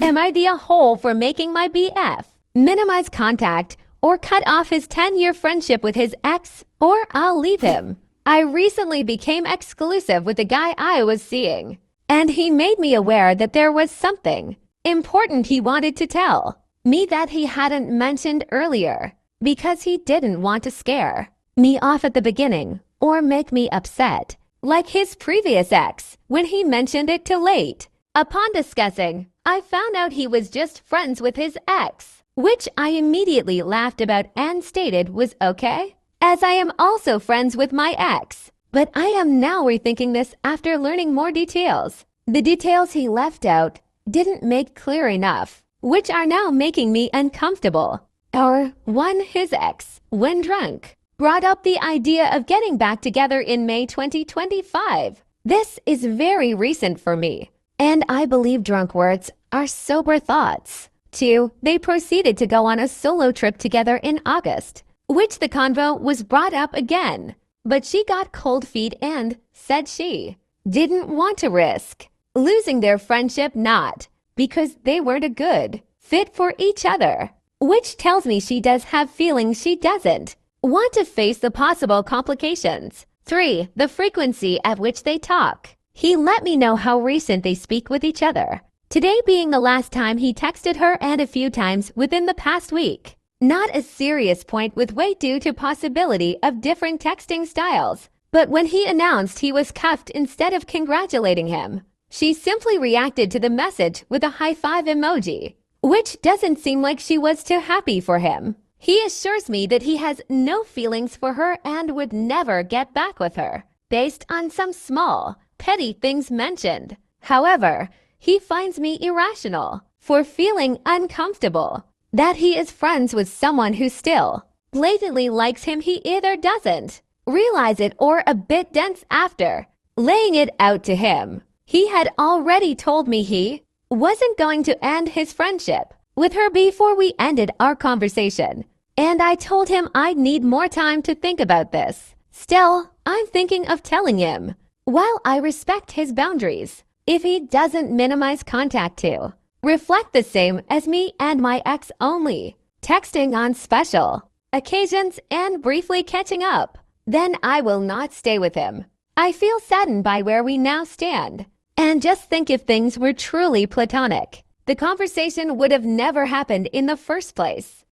Am I the a-hole for making my BF minimize contact or cut off his 10-year friendship with his ex, or I'll leave him? I recently became exclusive with the guy I was seeing, and he made me aware that there was something important he wanted to tell me that he hadn't mentioned earlier because he didn't want to scare me off at the beginning or make me upset, like his previous ex when he mentioned it too late. Upon discussing, I found out he was just friends with his ex, which I immediately laughed about and stated was okay, as I am also friends with my ex. But I am now rethinking this after learning more details. The details he left out didn't make clear enough, which are now making me uncomfortable. Or one, his ex, when drunk, brought up the idea of getting back together in May 2025. This is very recent for me, and I believe drunk words are sober thoughts. 2, they proceeded to go on a solo trip together in August, which the convo was brought up again, but she got cold feet and said she didn't want to risk losing their friendship, not because they weren't a good fit for each other, which tells me she does have feelings she doesn't want to face the possible complications. 3, the frequency at which they talk. He let me know how recent they speak with each other, today being the last time he texted her and a few times within the past week. Not a serious point with weight due to possibility of different texting styles, but when he announced he was cuffed instead of congratulating him, she simply reacted to the message with a high five emoji, which doesn't seem like she was too happy for him. He assures me that he has no feelings for her and would never get back with her, based on some small, petty things mentioned. However, he finds me irrational for feeling uncomfortable that he is friends with someone who still blatantly likes him. He either doesn't realize it or a bit dense after laying it out to him. He had already told me he wasn't going to end his friendship with her before we ended our conversation, and I told him I'd need more time to think about this. Still, I'm thinking of telling him, while I respect his boundaries, if he doesn't minimize contact to reflect the same as me and my ex only, texting on special occasions and briefly catching up, then I will not stay with him. I feel saddened by where we now stand, and just think if things were truly platonic, the conversation would have never happened in the first place.